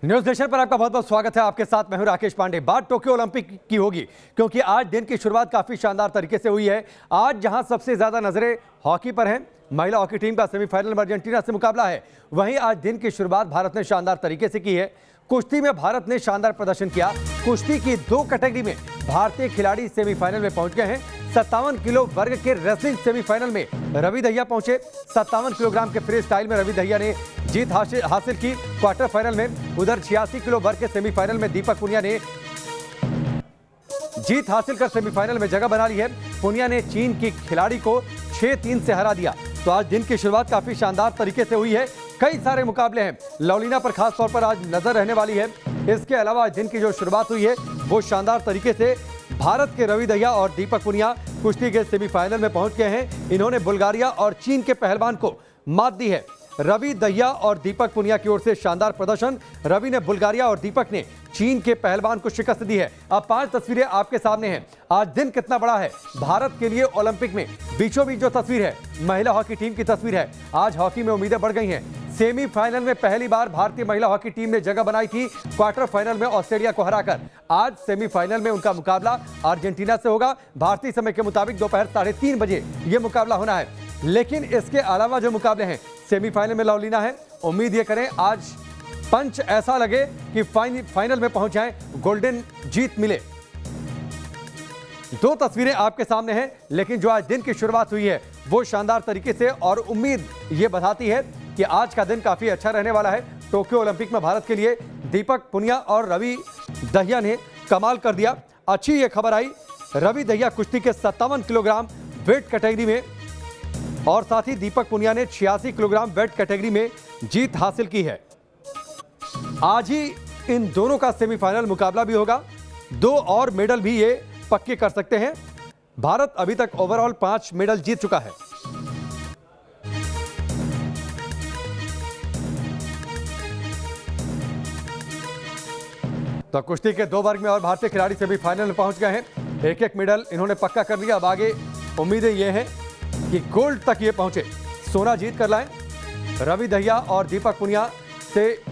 News nation पर आपका बहुत बहुत स्वागत है। आपके साथ मैं हूं राकेश पांडे। बात टोक्यो ओलंपिक की होगी क्योंकि आज दिन की शुरुआत काफी शानदार तरीके से हुई है। आज जहां सबसे ज्यादा नजरें हॉकी पर हैं, महिला हॉकी टीम का सेमीफाइनल में अर्जेंटीना से मुकाबला है, वहीं आज दिन की शुरुआत भारत ने शानदार तरीके से की है। कुश्ती में भारत ने शानदार प्रदर्शन किया। कुश्ती की 2 कैटेगरी में भारतीय खिलाड़ी सेमीफाइनल में पहुंच गए हैं। 57 किलो वर्ग के रेसलिंग सेमीफाइनल में रवि दहिया पहुंचे। 57 किलोग्राम के फ्री स्टाइल में रवि दहिया ने जीत हासिल की। क्वार्टर फाइनल में उधर 86 किलो वर्ग के सेमीफाइनल में दीपक पुनिया ने जीत हासिल कर सेमीफाइनल में जगह बना ली है। पुनिया ने चीन की खिलाड़ी को 6-3 से हरा दिया। तो आज दिन की शुरुआत काफी शानदार तरीके से हुई है। कई सारे मुकाबले हैं, लवलीना पर खास तौर पर आज नजर रहने वाली है। इसके अलावा आज दिन की जो शुरुआत हुई है वो शानदार तरीके से भारत के रवि दहिया और दीपक पुनिया कुश्ती के सेमीफाइनल में पहुंच गए हैं। इन्होंने बुल्गारिया और चीन के पहलवान को मात दी है। रवि दहिया और दीपक पुनिया की ओर से शानदार प्रदर्शन। रवि ने बुल्गारिया और दीपक ने चीन के पहलवान को शिकस्त दी है। अब 5 तस्वीरें आपके सामने हैं। आज दिन कितना बड़ा है भारत के लिए ओलंपिक में। बीचों बीच जो तस्वीर है महिला हॉकी टीम की तस्वीर है। आज हॉकी में उम्मीदें बढ़ गई हैं। सेमीफाइनल में पहली बार भारतीय महिला हॉकी टीम ने जगह बनाई थी क्वार्टर फाइनल में ऑस्ट्रेलिया को हराकर। आज सेमीफाइनल में उनका मुकाबला अर्जेंटीना से होगा। भारतीय समय के मुताबिक दोपहर 3:30 बजे यह मुकाबला होना है। लेकिन इसके अलावा जो मुकाबले हैं, सेमीफाइनल में लवलीना है। उम्मीद ये करें आज पंच ऐसा लगे कि फाइनल में पहुंच जाएं, गोल्डन जीत मिले। 2 तस्वीरें आपके सामने हैं, लेकिन जो आज दिन की शुरुआत हुई है वो शानदार तरीके से, और उम्मीद ये बताती है कि आज का दिन काफी अच्छा रहने वाला है। टोक्यो ओलंपिक में भारत के लिए दीपक पुनिया और रवि दहिया ने कमाल कर दिया। अच्छी ये खबर आई, रवि दहिया कुश्ती के 57 किलोग्राम वेट कैटेगरी में और साथ ही दीपक पुनिया ने 86 किलोग्राम वेट कैटेगरी में जीत हासिल की है। आज ही इन दोनों का सेमीफाइनल मुकाबला भी होगा। 2 और मेडल भी ये पक्के कर सकते हैं। भारत अभी तक ओवरऑल 5 मेडल जीत चुका है। तो कुश्ती के 2 वर्ग में और भारतीय खिलाड़ी सेमीफाइनल में पहुंच गए हैं। एक एक मेडल इन्होंने पक्का कर लिया। अब आगे उम्मीदें ये हैं कि गोल्ड तक ये पहुंचे, सोना जीत कर लाएं। रवि दहिया और दीपक पुनिया से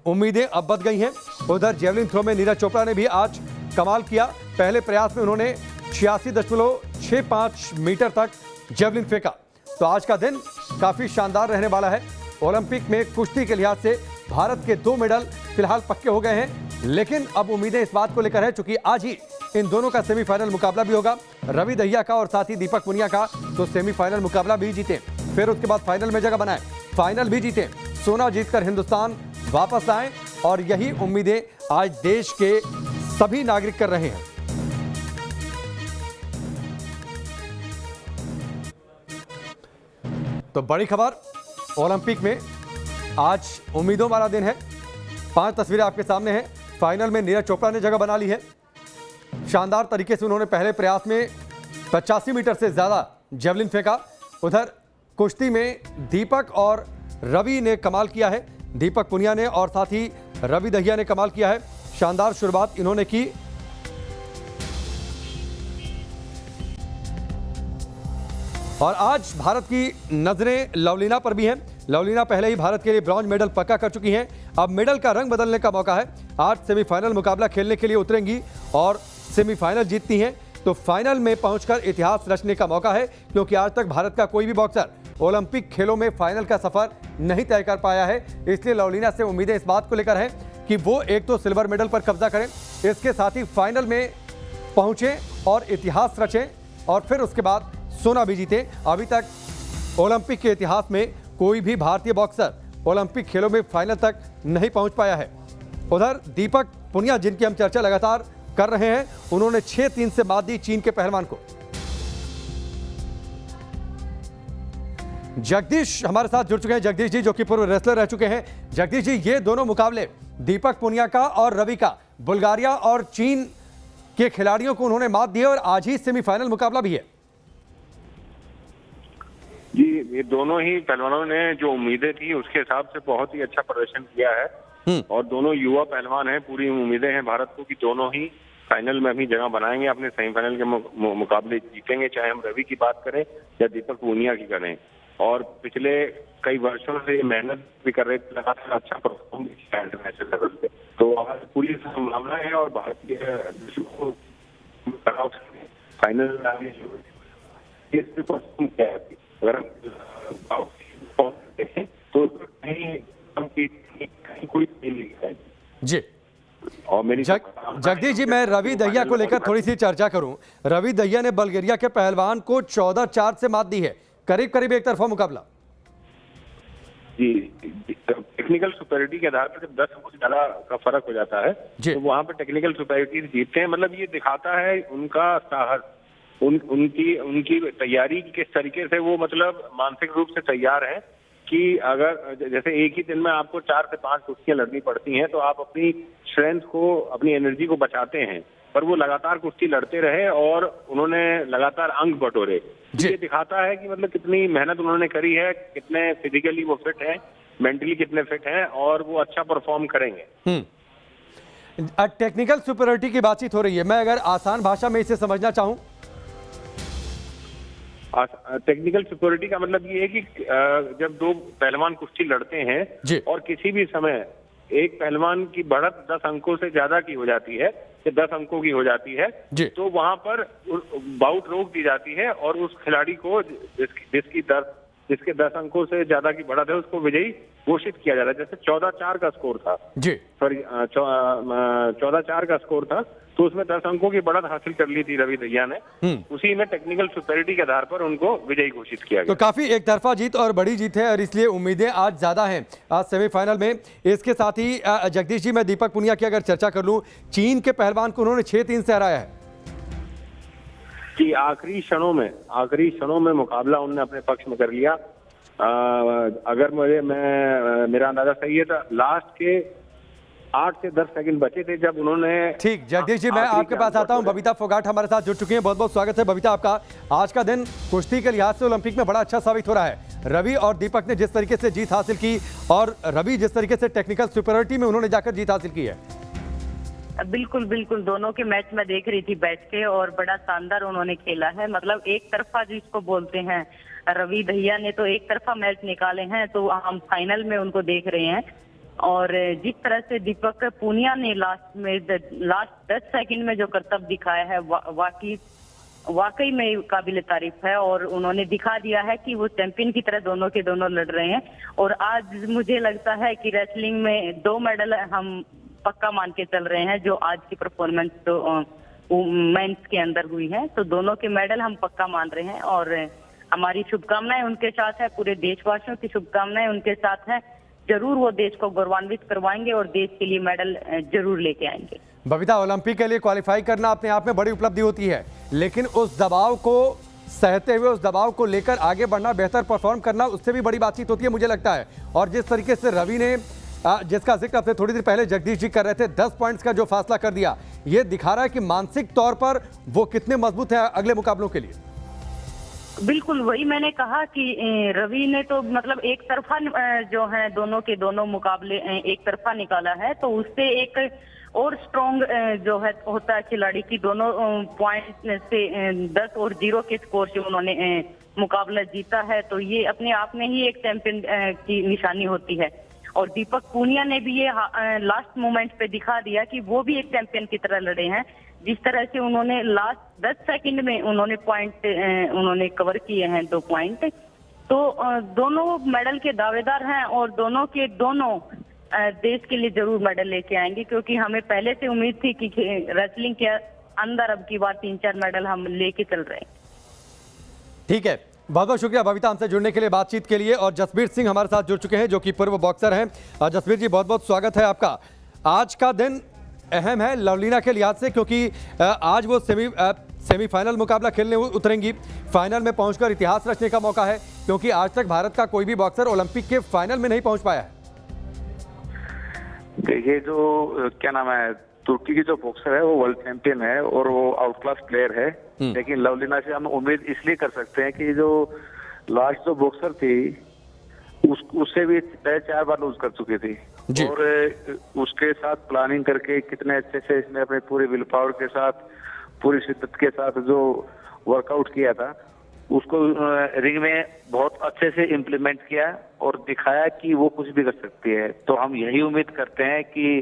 उम्मीदें अब बढ़ गई हैं। उधर जेवलिन थ्रो में नीरज चोपड़ा ने भी आज कमाल किया। पहले प्रयास में उन्होंने 86.65 मीटर तक जेवलिन फेंका। तो आज का दिन काफी शानदार रहने वाला है। ओलंपिक में कुश्ती के लिहाज से भारत के 2 मेडल फिलहाल पक्के हो गए हैं, लेकिन अब उम्मीदें इस बात को लेकर है चूंकि आज ही इन दोनों का सेमीफाइनल मुकाबला भी होगा, रवि दहिया का और साथ ही दीपक पुनिया का। तो सेमीफाइनल मुकाबला भी जीते, फिर उसके बाद फाइनल में जगह बनाए, फाइनल भी जीते, सोना जीतकर हिंदुस्तान वापस आए, और यही उम्मीदें आज देश के सभी नागरिक कर रहे हैं। तो बड़ी खबर, ओलंपिक में आज उम्मीदों वाला दिन है। 5 तस्वीरें आपके सामने हैं। फाइनल में नीरज चोपड़ा ने जगह बना ली है। शानदार तरीके से उन्होंने पहले प्रयास में 85 मीटर से ज्यादा जेवलिन फेंका। उधर कुश्ती में दीपक और रवि ने कमाल किया है। दीपक पुनिया ने और साथ ही रवि दहिया ने कमाल किया है। शानदार शुरुआत इन्होंने की। और आज भारत की नजरें लवलीना पर भी हैं। लवलीना पहले ही भारत के लिए ब्रॉन्ज मेडल पक्का कर चुकी हैं। अब मेडल का रंग बदलने का मौका है। आज सेमीफाइनल मुकाबला खेलने के लिए उतरेंगी और सेमीफाइनल जीतती हैं तो फाइनल में पहुंचकर इतिहास रचने का मौका है, क्योंकि आज तक भारत का कोई भी बॉक्सर ओलंपिक खेलों में फाइनल का सफर नहीं तय कर पाया है। इसलिए लवलीना से उम्मीदें इस बात को लेकर हैं कि वो एक तो सिल्वर मेडल पर कब्जा करें, इसके साथ ही फाइनल में पहुंचे और इतिहास रचें, और फिर उसके बाद सोना भी जीते। अभी तक ओलंपिक के इतिहास में कोई भी भारतीय बॉक्सर ओलंपिक खेलों में फाइनल तक नहीं पहुंच पाया है। उधर दीपक पुनिया, जिनकी हम चर्चा लगातार कर रहे हैं, उन्होंने 6-3 से मात दी चीन के पहलवान को। जगदीश हमारे साथ जुड़ चुके हैं। जगदीश जी, जो कि पूर्व रेसलर रह चुके हैं। जगदीश जी, ये दोनों मुकाबले दीपक पुनिया का और रवि का, बुल्गारिया और चीन के खिलाड़ियों को उन्होंने मात दी है और आज ही सेमीफाइनल मुकाबला भी है। जी, ये दोनों ही पहलवानों ने जो उम्मीदें थी उसके हिसाब से बहुत ही अच्छा प्रदर्शन किया है और दोनों युवा पहलवान हैं। पूरी उम्मीदें हैं भारत को कि दोनों ही फाइनल में अपनी जगह बनाएंगे, अपने सेमीफाइनल के मुकाबले जीतेंगे, चाहे हम रवि की बात करें या दीपक पुनिया की करें। और पिछले कई वर्षों से मेहनत भी कर रहे थे, लगातार अच्छा परफॉर्म भी किया इंटरनेशनल लेवल पे। तो आज पूरी संभावना है और भारतीय फाइनल में आने की परफॉर्म किया है। अगर हम देखें तो कहीं कोई नहीं है जी। और मेरी जगदीश जी, मैं रवि दहिया को लेकर थोड़ी सी चर्चा करूं। रवि दहिया ने बल्गेरिया के पहलवान को 14-4 से मात दी है। करीब करीब एक तरफा मुकाबला। जी, टेक्निकल सुपेरिटी के आधार पर जब 10 अंकों से ज्यादा का फर्क हो जाता है तो वहां पर टेक्निकल सुपेरिटी जीतते हैं। मतलब ये दिखाता है उनका साहस, उनकी तैयारी किस तरीके से वो मतलब मानसिक रूप से तैयार है कि अगर जैसे एक ही दिन में आपको 4 से 5 कुश्तियां लड़नी पड़ती हैं तो आप अपनी स्ट्रेंथ को, अपनी एनर्जी को बचाते हैं। पर वो लगातार कुश्ती लड़ते रहे और उन्होंने लगातार अंक बटोरे। ये दिखाता है कि मतलब कितनी मेहनत उन्होंने करी है, कितने फिजिकली वो फिट है, मेंटली कितने फिट हैं और वो अच्छा परफॉर्म करेंगे। टेक्निकल सुपीरियरिटी की बातचीत हो रही है, मैं अगर आसान भाषा में इसे समझना चाहूं। टेक्निकल सुपीरियरिटी का मतलब ये है कि जब दो पहलवान कुश्ती लड़ते हैं और किसी भी समय एक पहलवान की बढ़त 10 अंकों से ज्यादा की हो जाती है, 10 अंकों की हो जाती है, तो वहां पर बाउट रोक दी जाती है और उस खिलाड़ी को जिसके 10 अंकों से ज्यादा की बढ़त है उसको विजयी घोषित किया जा रहा है। जैसे 14-4 का स्कोर था, सॉरी 14-4 का स्कोर था, तो उसमें 10 अंकों की बढ़त हासिल कर ली थी रवि दहिया ने। उसी में टेक्निकल सुपेरिटी के आधार पर उनको विजयी घोषित किया गया। तो काफी एक तरफा जीत और बड़ी जीत है और इसलिए उम्मीदें आज ज्यादा हैं आज सेमीफाइनल में। इसके साथ ही जगदीश जी, मैं दीपक पुनिया की अगर चर्चा कर लूं, चीन के पहलवान को उन्होंने 6-3 से हराया है कि आखिरी क्षणों में मुकाबला उन्होंने अपने पक्ष में कर लिया। अगर मेरा अंदाजा सही है तो लास्ट के 8 से 10 सेकंड बचे थे जब उन्होंने। ठीक, जगदीश जी, मैं आपके पास आता हूं। बबीता फोगाट हमारे साथ जुड़ चुकी हैं। बहुत बहुत स्वागत है बबीता आपका। आज का दिन कुश्ती के लिहाज से ओलंपिक में बड़ा अच्छा साबित हो रहा है। रवि और दीपक ने जिस तरीके से जीत हासिल की और रवि जिस तरीके से टेक्निकल सुपीरियरिटी में उन्होंने जाकर जीत हासिल की है। बिल्कुल बिल्कुल, दोनों के मैच में देख रही थी बैठ के और बड़ा शानदार उन्होंने खेला है। मतलब एक तरफा जिसको बोलते हैं, रवि दहिया ने तो एक तरफा मैच निकाले हैं, तो हम फाइनल में उनको देख रहे हैं। और जिस तरह से दीपक पुनिया ने लास्ट 10 सेकंड में जो करतब दिखाया है, वाकई में काबिल तारीफ है। और उन्होंने दिखा दिया है कि वो चैंपियन की तरह दोनों के दोनों लड़ रहे हैं। और आज मुझे लगता है कि रेसलिंग में 2 मेडल हम पक्का मान के चल रहे हैं, जो आज की परफॉर्मेंस तो मेंस के अंदर हुई है, तो दोनों के मेडल हम पक्का मान रहे हैं। और हमारी शुभकामनाएं उनके साथ है, पूरे देशवासियों की शुभकामनाएं उनके साथ है। जरूर वो देश को गौरवान्वित करवाएंगे और देश के लिए मेडल जरूर लेके आएंगे। बबीता, ओलंपिक के लिए क्वालिफाई करना अपने आप में बड़ी उपलब्धि होती है, लेकिन उस दबाव को सहते हुए, उस दबाव को लेकर आगे बढ़ना, बेहतर परफॉर्म करना, उससे भी बड़ी बातचीत होती है मुझे लगता है। और जिस तरीके से रवि ने, जिसका जिक्र आपसे थोड़ी देर पहले जगदीश जी कर रहे थे, 10 पॉइंट्स का जो फासला कर दिया, ये दिखा रहा है कि मानसिक तौर पर वो कितने मजबूत हैं अगले मुकाबलों के लिए। बिल्कुल, वही मैंने कहा कि रवि ने तो मतलब एक तरफा जो है दोनों के दोनों मुकाबले एक तरफा निकाला है, तो उससे एक और स्ट्रॉन्ग जो है होता है खिलाड़ी की, दोनों पॉइंट से 10 और 0 के स्कोर से उन्होंने मुकाबला जीता है, तो ये अपने आप में ही एक चैंपियन की निशानी होती है। और दीपक पुनिया ने भी ये लास्ट मोमेंट पे दिखा दिया कि वो भी एक चैंपियन की तरह लड़े हैं। जिस तरह से उन्होंने लास्ट 10 सेकंड में उन्होंने पॉइंट उन्होंने कवर किए हैं 2 पॉइंट, तो दोनों मेडल के दावेदार हैं और दोनों के दोनों देश के लिए जरूर मेडल लेके आएंगे, क्योंकि हमें पहले से उम्मीद थी कि रेसलिंग के अंदर अब की बार 3-4 मेडल हम लेके चल रहे हैं। ठीक है, बहुत बहुत शुक्रिया बबीता हमसे जुड़ने के लिए, बातचीत के लिए। और जसबीर सिंह हमारे साथ जुड़ चुके हैं, जो कि पूर्व बॉक्सर हैं। जसबीर जी, बहुत बहुत स्वागत है आपका। आज का दिन अहम है लवलीना के लिहाज से, क्योंकि आज वो सेमीफाइनल मुकाबला खेलने उतरेंगी। फाइनल में पहुंचकर इतिहास रचने का मौका है, क्योंकि आज तक भारत का कोई भी बॉक्सर ओलंपिक के फाइनल में नहीं पहुंच पाया है। देखिए, जो क्या नाम है, तुर्की की जो बॉक्सर है वो वर्ल्ड चैंपियन है और वो आउट क्लास प्लेयर है। लेकिन लवलीना से हम उम्मीद इसलिए कर सकते हैं कि जो लास्ट जो बॉक्सर थी उससे भी 4 बार लूज कर चुकी थी, और उसके साथ प्लानिंग करके कितने अच्छे से इसने अपने पूरे विल पावर के साथ, पूरी शिद्दत के साथ जो वर्कआउट किया था, उसको रिंग में बहुत अच्छे से इम्प्लीमेंट किया और दिखाया कि वो कुछ भी कर सकती है। तो हम यही उम्मीद करते हैं कि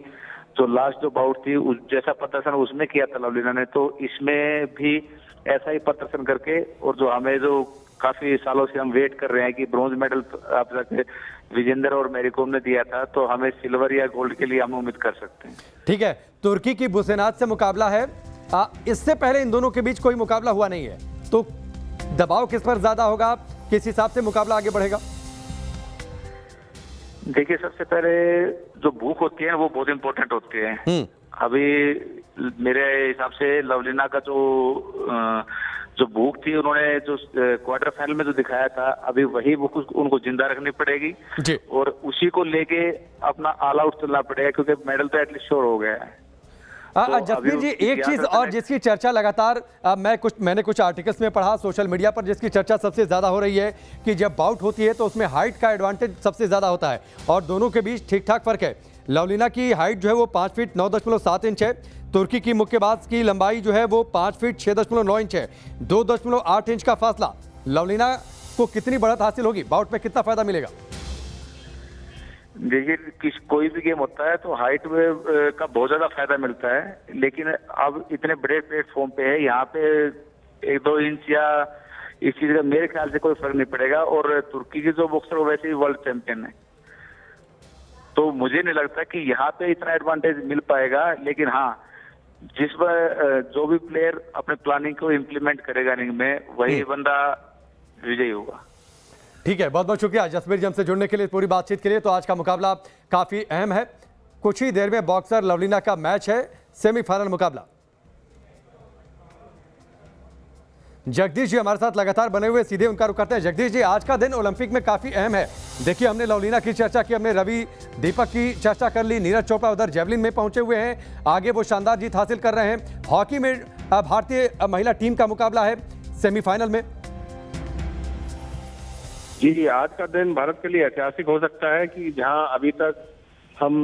जो लास्ट जो बाउट थी उस जैसा प्रदर्शन उसमें किया था लवलीना ने, तो इसमें भी ऐसा ही प्रदर्शन करके, और जो हमें जो काफी सालों से हम वेट कर रहे हैं कि ब्रॉन्ज मेडल आप विजेंदर और मैरी कॉम ने दिया था, तो हमें सिल्वर या गोल्ड के लिए हम उम्मीद कर सकते हैं। ठीक है, तुर्की की बुसेनाज से मुकाबला है। इससे पहले इन दोनों के बीच कोई मुकाबला हुआ नहीं है, तो दबाव किस पर ज्यादा होगा, किस हिसाब से मुकाबला आगे बढ़ेगा? देखिए, सबसे पहले जो भूख होती है वो बहुत इंपॉर्टेंट होती है। अभी मेरे हिसाब से लवलीना का जो भूख थी, उन्होंने जो क्वार्टर फाइनल में जो दिखाया था, अभी वही भूख उनको जिंदा रखनी पड़ेगी जी। और उसी को लेके अपना ऑल आउट चलना पड़ेगा, क्योंकि मेडल तो एटलीस्ट श्योर हो गया है। जसवीर जी, एक चीज और जिसकी चर्चा लगातार मैंने कुछ आर्टिकल्स में पढ़ा सोशल मीडिया पर, जिसकी चर्चा सबसे ज्यादा हो रही है कि जब बाउट होती है तो उसमें हाइट का एडवांटेज सबसे ज्यादा होता है और दोनों के बीच ठीक ठाक फर्क है। लवलीना की हाइट जो है वो 5 फीट 9.7 इंच है, तुर्की की मुक्केबाज की लंबाई जो है वो 5 फीट 6.9 इंच है, 2.8 इंच का फासला। लवलीना को कितनी बढ़त हासिल होगी, बाउट में कितना फायदा मिलेगा? देखिए, कोई भी गेम होता है तो हाइट का बहुत ज्यादा फायदा मिलता है, लेकिन अब इतने बड़े प्लेटफॉर्म पे है, यहाँ पे 1-2 इंच या इस चीज का मेरे ख्याल से कोई फर्क नहीं पड़ेगा। और तुर्की के जो बॉक्सर वो वैसे ही वर्ल्ड चैंपियन है, तो मुझे नहीं लगता कि यहाँ पे इतना एडवांटेज मिल पाएगा। लेकिन हाँ, जिस पर जो भी प्लेयर अपने प्लानिंग को इम्प्लीमेंट करेगा रिंग में, वही बंदा विजयी होगा। ठीक है, बहुत बहुत शुक्रिया जसवीर जी हमसे जुड़ने के लिए, पूरी बातचीत के लिए। तो आज का मुकाबला काफी अहम है, कुछ ही देर में बॉक्सर लवलीना का मैच है, सेमीफाइनल मुकाबला। जगदीश जी हमारे साथ लगातार बने हुए, सीधे उनका रुख करते हैं। जगदीश जी, आज का दिन ओलंपिक में काफी अहम है। देखिए, हमने लवलीना की चर्चा की, हमने रवि दीपक की चर्चा कर ली, नीरज चोपड़ा उधर जेवलिन में पहुंचे हुए हैं, आगे वो शानदार जीत हासिल कर रहे हैं। हॉकी में भारतीय महिला टीम का मुकाबला है सेमीफाइनल में। जी, आज का दिन भारत के लिए ऐतिहासिक हो सकता है कि जहां अभी तक हम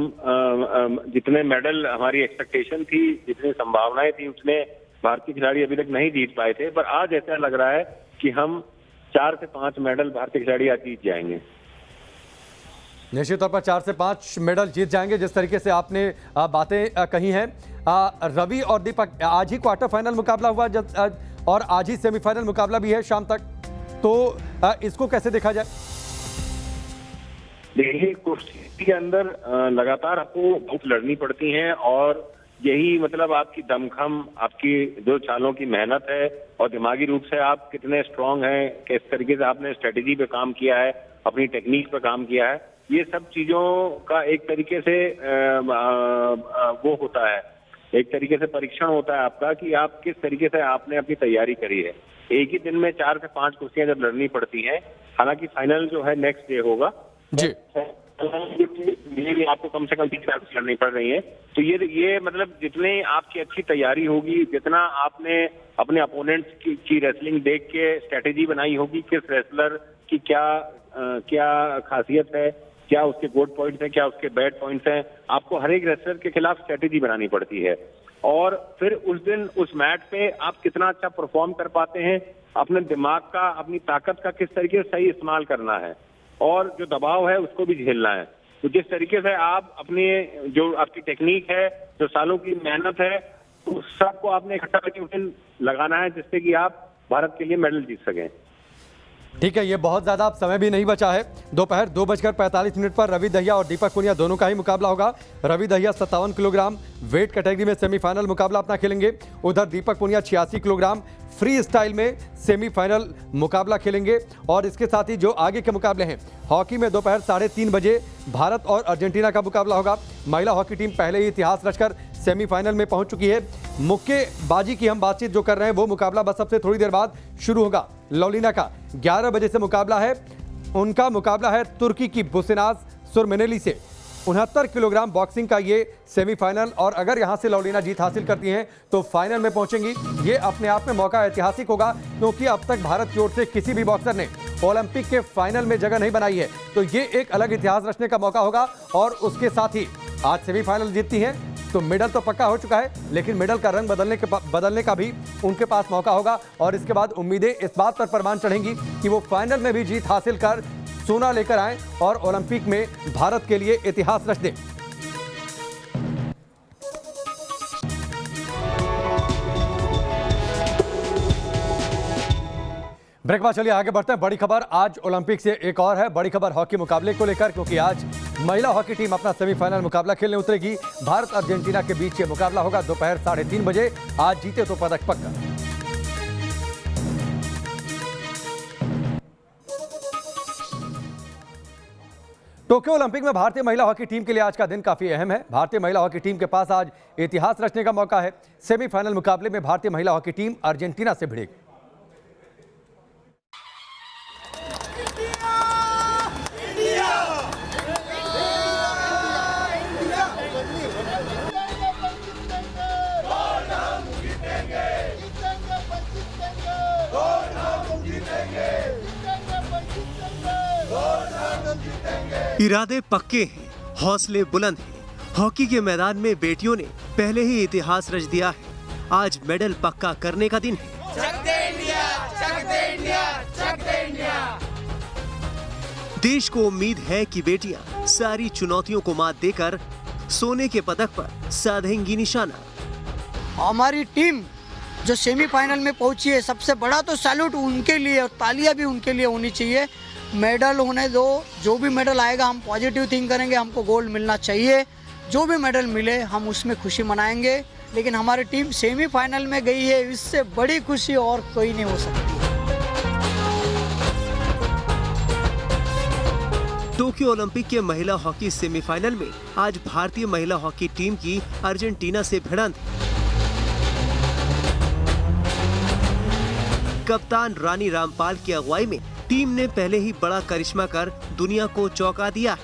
जितने मेडल हमारी एक्सपेक्टेशन थी, जितनी संभावनाएं थी, उतने भारतीय खिलाड़ी अभी तक नहीं जीत पाए थे, पर आज ऐसा लग रहा है कि हम 4 से 5 मेडल भारतीय खिलाड़ी आज जीत जाएंगे। निश्चित तौर पर 4 से 5 मेडल जीत जाएंगे, जिस तरीके से आपने बातें कही हैं। रवि और दीपक, आज ही क्वार्टर फाइनल मुकाबला हुआ और आज ही सेमीफाइनल मुकाबला भी है शाम तक, तो इसको कैसे देखा जाए? देखिए, कुश्ती के अंदर लगातार आपको बहुत लड़नी पड़ती हैं और यही मतलब आपकी दमखम, आपकी जो चालों की मेहनत है और दिमागी रूप से आप कितने स्ट्रांग हैं, किस तरीके से आपने स्ट्रेटेजी पे काम किया है, अपनी टेक्निक पे काम किया है, ये सब चीजों का एक तरीके से वो होता है, एक तरीके से परीक्षण होता है आपका कि आप किस तरीके से आपने अपनी तैयारी करी है। एक ही दिन में 4 से 5 कुश्तियां जब लड़नी पड़ती हैं, हालांकि फाइनल जो है नेक्स्ट डे होगा जी, ये भी आपको कम से कम 3 मैच लड़नी पड़ रही है, तो ये मतलब जितनी आपकी अच्छी तैयारी होगी, जितना आपने अपने अपोनेंट्स की रेसलिंग देख के स्ट्रेटेजी बनाई होगी, किस रेसलर की क्या खासियत है, क्या उसके गुड पॉइंट्स हैं, क्या उसके बैड पॉइंट्स हैं, आपको हर एक रेसलर के खिलाफ स्ट्रेटेजी बनानी पड़ती है। और फिर उस दिन उस मैच पे आप कितना अच्छा परफॉर्म कर पाते हैं, अपने दिमाग का, अपनी ताकत का किस तरीके से सही इस्तेमाल करना है और जो दबाव है उसको भी झेलना है। तो जिस तरीके से आप अपने जो आपकी टेक्निक है, जो सालों की मेहनत है, तो सबको आपने इकट्ठा करके उस दिन लगाना है, जिससे कि आप भारत के लिए मेडल जीत सकें। ठीक है, ये बहुत ज़्यादा अब समय भी नहीं बचा है। दोपहर 2:45 पर रवि दहिया और दीपक पुनिया दोनों का ही मुकाबला होगा। Ravi Dahiya 57 kilogram weight category में सेमीफाइनल मुकाबला अपना खेलेंगे, उधर Deepak Punia 86 kilogram freestyle में सेमीफाइनल मुकाबला खेलेंगे। और इसके साथ ही जो आगे के मुकाबले हैं, हॉकी में दोपहर 3:30 बजे भारत और अर्जेंटीना का मुकाबला होगा। महिला हॉकी टीम पहले ही इतिहास रचकर सेमीफाइनल में पहुंच चुकी है। मुक्केबाजी की हम बातचीत जो कर रहे हैं, वो मुकाबला बस अब से थोड़ी देर बाद शुरू होगा। लवलीना का 11 बजे से मुकाबला है, उनका मुकाबला है तुर्की की बुसेनाज सुरमेनेली से। 69 किलोग्राम बॉक्सिंग का ये सेमीफाइनल, और अगर यहां से लवलीना जीत हासिल करती हैं तो फाइनल में पहुंचेंगी। ये अपने आप में मौका ऐतिहासिक होगा, क्योंकि अब तक भारत की ओर से किसी भी बॉक्सर ने ओलंपिक के फाइनल में जगह नहीं बनाई है। तो ये एक अलग इतिहास रचने का मौका होगा। और उसके साथ ही आज सेमीफाइनल जीतती हैं तो मेडल तो पक्का हो चुका है, लेकिन मेडल का रंग बदलने का भी उनके पास मौका होगा और इसके बाद उम्मीदें इस बात पर परवान चढ़ेंगी कि वो फाइनल में भी जीत हासिल कर सोना लेकर आएं और ओलंपिक में भारत के लिए इतिहास रच दें। ब्रेक बाद चलिए आगे बढ़ते हैं। बड़ी खबर आज ओलंपिक से एक और है, बड़ी खबर हॉकी मुकाबले को लेकर, क्योंकि आज महिला हॉकी टीम अपना सेमीफाइनल मुकाबला खेलने उतरेगी। भारत अर्जेंटीना के बीच ये मुकाबला होगा दोपहर 3:30 बजे। आज जीते तो पदक पक्का। टोक्यो ओलंपिक में भारतीय महिला हॉकी टीम के लिए आज का दिन काफी अहम है। भारतीय महिला हॉकी टीम के पास आज इतिहास रचने का मौका है। सेमीफाइनल मुकाबले में भारतीय महिला हॉकी टीम अर्जेंटीना से भिड़ेगी। इरादे पक्के हैं, हौसले बुलंद हैं। हॉकी के मैदान में बेटियों ने पहले ही इतिहास रच दिया है। आज मेडल पक्का करने का दिन है। चक दे इंडिया, चक दे इंडिया, चक दे इंडिया। देश को उम्मीद है कि बेटियां सारी चुनौतियों को मात देकर सोने के पदक पर साधेंगी निशाना। हमारी टीम जो सेमीफाइनल में पहुंची है, सबसे बड़ा तो सैल्यूट उनके लिए और तालियां भी उनके लिए होनी चाहिए। मेडल होने दो, जो भी मेडल आएगा हम पॉजिटिव थिंक करेंगे, हमको गोल्ड मिलना चाहिए। जो भी मेडल मिले हम उसमें खुशी मनाएंगे, लेकिन हमारी टीम सेमीफाइनल में गई है, इससे बड़ी खुशी और कोई नहीं हो सकती। टोक्यो ओलंपिक के महिला हॉकी सेमीफाइनल में आज भारतीय महिला हॉकी टीम की अर्जेंटीना से भिड़ंत। कप्तान रानी रामपाल की अगुवाई में टीम ने पहले ही बड़ा करिश्मा कर दुनिया को चौंका दिया है।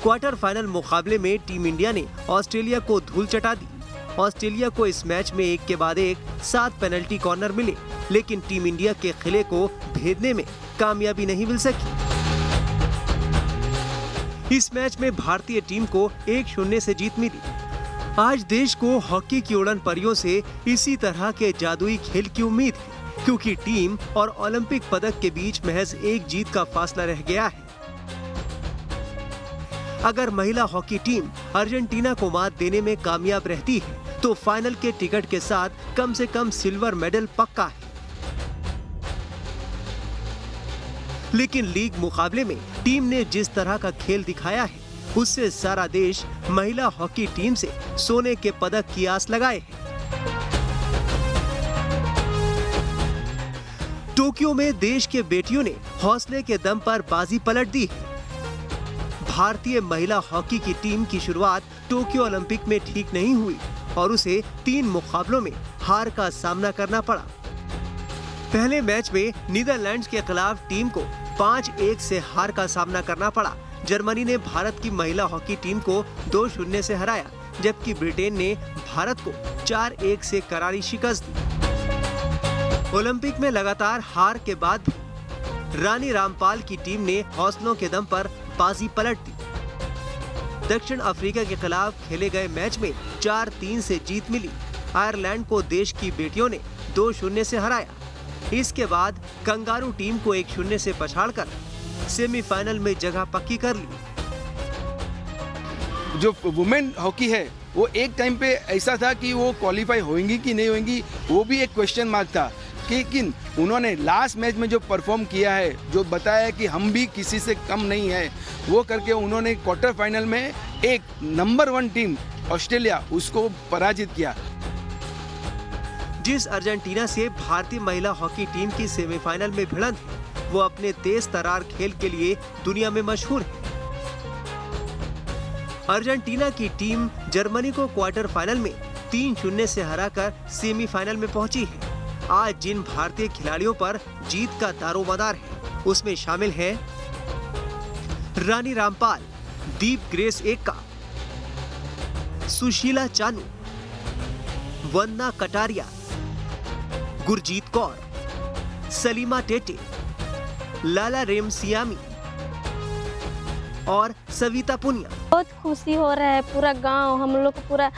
क्वार्टर फाइनल मुकाबले में टीम इंडिया ने ऑस्ट्रेलिया को धूल चटा दी। ऑस्ट्रेलिया को इस मैच में एक के बाद एक 7 पेनल्टी कॉर्नर मिले, लेकिन टीम इंडिया के खिले को भेदने में कामयाबी नहीं मिल सकी। इस मैच में भारतीय टीम को 1-0 से जीत मिली। आज देश को हॉकी की उड़न परियों से इसी तरह के जादुई खेल की उम्मीद है, क्योंकि टीम और ओलंपिक पदक के बीच महज एक जीत का फासला रह गया है। अगर महिला हॉकी टीम अर्जेंटीना को मात देने में कामयाब रहती है तो फाइनल के टिकट के साथ कम से कम सिल्वर मेडल पक्का है। लेकिन लीग मुकाबले में टीम ने जिस तरह का खेल दिखाया है, उससे सारा देश महिला हॉकी टीम से सोने के पदक की आस लगाए है। टोक्यो में देश के बेटियों ने हौसले के दम पर बाजी पलट दी है। भारतीय महिला हॉकी की टीम की शुरुआत टोक्यो ओलंपिक में ठीक नहीं हुई और उसे 3 मुकाबलों में हार का सामना करना पड़ा। पहले मैच में नीदरलैंड्स के खिलाफ टीम को 5-1 से हार का सामना करना पड़ा। जर्मनी ने भारत की महिला हॉकी टीम को 2-0 से हराया, जबकि ब्रिटेन ने भारत को 4-1 से करारी शिकस्त दी। ओलंपिक में लगातार हार के बाद भी रानी रामपाल की टीम ने हौसलों के दम पर बाजी पलट दी। दक्षिण अफ्रीका के खिलाफ खेले गए मैच में 4-3 से जीत मिली। आयरलैंड को देश की बेटियों ने 2-0 से हराया। इसके बाद कंगारू टीम को 1-0 से पछाड़कर सेमीफाइनल में जगह पक्की कर ली। जो वुमेन हॉकी है वो एक टाइम पे ऐसा था कि वो क्वालिफाई होंगी कि नहीं होंगी, वो भी एक क्वेश्चन मार्क था। लेकिन उन्होंने लास्ट मैच में जो परफॉर्म किया है, जो बताया कि हम भी किसी से कम नहीं है, वो करके उन्होंने क्वार्टर फाइनल में एक नंबर 1 टीम ऑस्ट्रेलिया उसको पराजित किया। जिस अर्जेंटीना से भारतीय महिला हॉकी टीम की सेमीफाइनल में भिड़ंत है, वो अपने तेज तरार खेल के लिए दुनिया में मशहूर है। अर्जेंटीना की टीम जर्मनी को क्वार्टर फाइनल में 3-0 से हराकर सेमीफाइनल में पहुंची है। आज जिन भारतीय खिलाड़ियों पर जीत का दारोमदार है, उसमें शामिल हैं रानी रामपाल, दीप ग्रेस एक्का, सुशीला चानू, वंदना कटारिया, गुरजीत कौर, सलीमा टेटे, लाला रेमसियामी और सविता पुनिया। बहुत खुशी हो रहा है, पूरा गांव हम लोग पूरा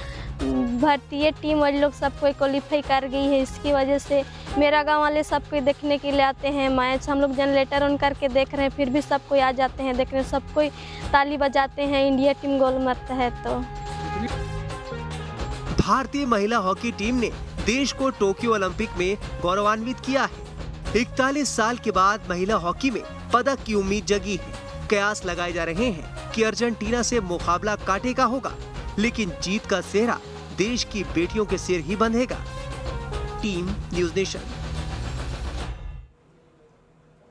भारतीय टीम वाले लोग सब कोई क्वालिफाई कर गई है। इसकी वजह से मेरा गांव वाले सब कोई देखने के लिए आते हैं मैच। हम लोग जनरेटर ऑन करके देख रहे हैं, फिर भी सब कोई आ जाते हैं देखने, सब कोई ताली बजाते हैं इंडिया टीम गोल मारता है। तो भारतीय महिला हॉकी टीम ने देश को टोक्यो ओलंपिक में गौरवान्वित किया है। 41 साल के बाद महिला हॉकी में पदक की उम्मीद जगी है। कयास लगाए जा रहे हैं कि अर्जेंटीना से मुकाबला कांटे का होगा, लेकिन जीत का सेहरा देश की बेटियों के सिर ही बंधेगा। Team news nation.